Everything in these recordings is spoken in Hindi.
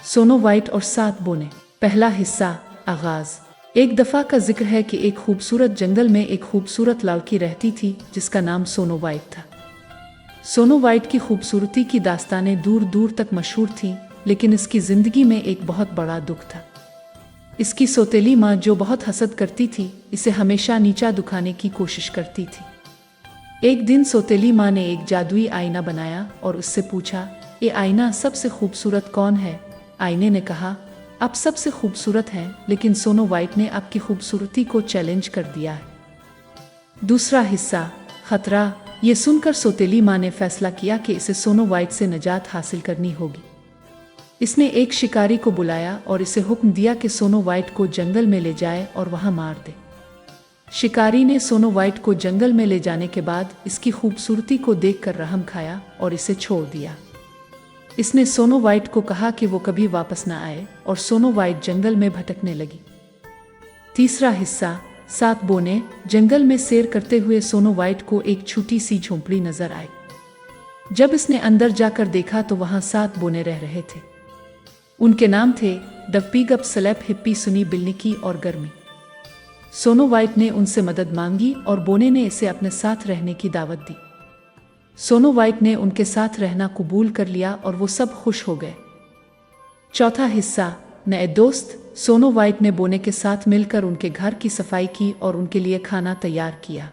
सोनो वाइट और 7 बोने। पहला हिस्सा, आगाज। एक दफ़ा का जिक्र है कि एक खूबसूरत जंगल में एक खूबसूरत लड़की रहती थी जिसका नाम सोनो वाइट था। सोनो वाइट की खूबसूरती की दास्तानें दूर दूर तक मशहूर थीं, लेकिन इसकी ज़िंदगी में एक बहुत बड़ा दुख था। इसकी सौतेली माँ, जो बहुत हसद करती थी, इसे हमेशा नीचा दिखाने की कोशिश करती थी। एक दिन सौतेली माँ ने एक जादुई आईना बनाया और उससे पूछा, ये आईना सबसे खूबसूरत कौन है? आईने ने कहा, आप सबसे खूबसूरत हैं, लेकिन सोनो वाइट ने आपकी खूबसूरती को चैलेंज कर दिया है। दूसरा हिस्सा, खतरा। ये सुनकर सौतेली माँ ने फैसला किया कि इसे सोनो वाइट से निजात हासिल करनी होगी। इसने एक शिकारी को बुलाया और इसे हुक्म दिया कि सोनो वाइट को जंगल में ले जाए और वहां मार दे। शिकारी ने सोनो वाइट को जंगल में ले जाने के बाद इसकी खूबसूरती को देखकर रहम खाया और इसे छोड़ दिया। इसने सोनो वाइट को कहा कि वो कभी वापस न आए और सोनो वाइट जंगल में भटकने लगी। तीसरा हिस्सा, 7 बोने। जंगल में सैर करते हुए सोनो वाइट को एक छोटी सी झोंपड़ी नजर आई। जब इसने अंदर जाकर देखा तो वहां 7 बोने रह रहे थे। उनके नाम थे डवपीगप, स्लैप, हिप्पी, सुनी, बिल्निकी और गर्मी। सोनो वाइट ने उनसे मदद मांगी और बोने ने इसे अपने साथ रहने की दावत दी। सोनो वाइट ने उनके साथ रहना कबूल कर लिया और वो सब खुश हो गए। चौथा हिस्सा, नए दोस्त। सोनो वाइट ने बोने के साथ मिलकर उनके घर की सफाई की और उनके लिए खाना तैयार किया।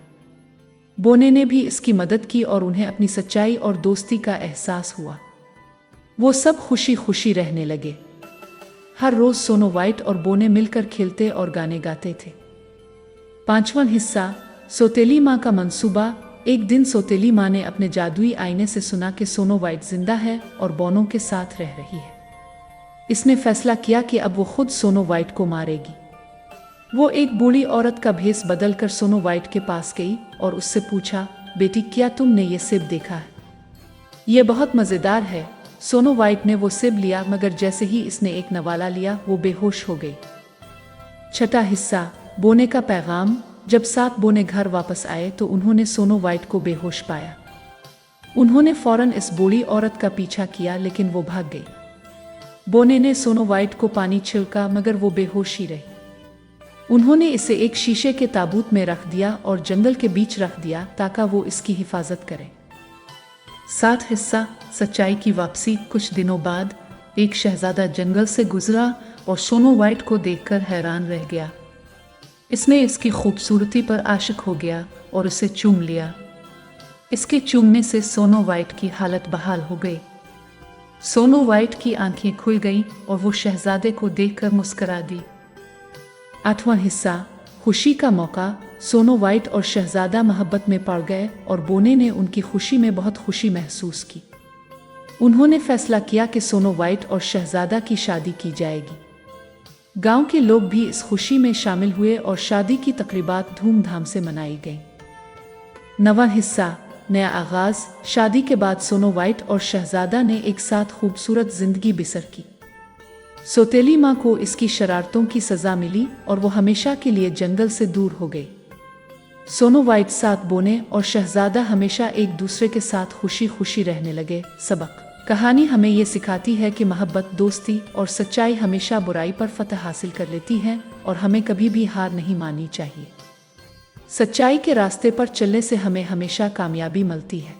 बोने ने भी इसकी मदद की और उन्हें अपनी सच्चाई और दोस्ती का एहसास हुआ। वो सब खुशी खुशी रहने लगे। हर रोज सोनो वाइट और बोने मिलकर खेलते और गाने गाते थे। पांचवां हिस्सा, सौतेली माँ का मंसूबा। एक दिन सौतेली माँ ने अपने जादुई आईने से सुना कि सोनो वाइट जिंदा है और बोनों के साथ रह रही है। इसने फैसला किया कि अब वो खुद सोनो वाइट को मारेगी। वो एक बूढ़ी औरत का भेस बदलकर सोनो वाइट के पास गई और उससे पूछा, बेटी, क्या तुमने ये सेब देखा है? ये बहुत मज़ेदार है। सोनो वाइट ने वो सेब लिया, मगर जैसे ही इसने एक नवाला लिया वो बेहोश हो गई। छठा हिस्सा, बोने का पैगाम। जब 7 बोने घर वापस आए तो उन्होंने सोनो वाइट को बेहोश पाया। उन्होंने फौरन इस बूढ़ी औरत का पीछा किया, लेकिन वो भाग गई। बोने ने सोनो वाइट को पानी छिड़का, मगर वो बेहोश ही रही। उन्होंने इसे एक शीशे के ताबूत में रख दिया और जंगल के बीच रख दिया ताकि वो इसकी हिफाजत करे। 7 हिस्सा, सच्चाई की वापसी। कुछ दिनों बाद एक शहजादा जंगल से गुजरा और सोनो वाइट को देखकर हैरान रह गया। इसने इसकी खूबसूरती पर आशिक हो गया और उसे चूम लिया। इसके चूमने से सोनो वाइट की हालत बहाल हो गई। सोनो वाइट की आंखें खुल गईं और वो शहजादे को देखकर मुस्कुरा दी। 8वां हिस्सा, खुशी का मौका। सोनो वाइट और शहजादा मोहब्बत में पड़ गए और बोने ने उनकी खुशी में बहुत खुशी महसूस की। उन्होंने फैसला किया कि सोनो वाइट और शहजादा की शादी की जाएगी। गांव के लोग भी इस खुशी में शामिल हुए और शादी की तकरीबात धूमधाम से मनाई गई। 9वां हिस्सा, नया आगाज। शादी के बाद सोनो वाइट और शहजादा ने एक साथ खूबसूरत जिंदगी बसर की। सौतेली माँ को इसकी शरारतों की सजा मिली और वो हमेशा के लिए जंगल से दूर हो गई। सोनो वाइट, 7 बोने और शहजादा हमेशा एक दूसरे के साथ खुशी खुशी रहने लगे। सबक। कहानी हमें ये सिखाती है कि मोहब्बत, दोस्ती और सच्चाई हमेशा बुराई पर फतह हासिल कर लेती हैं और हमें कभी भी हार नहीं माननी चाहिए। सच्चाई के रास्ते पर चलने से हमें हमेशा कामयाबी मिलती है।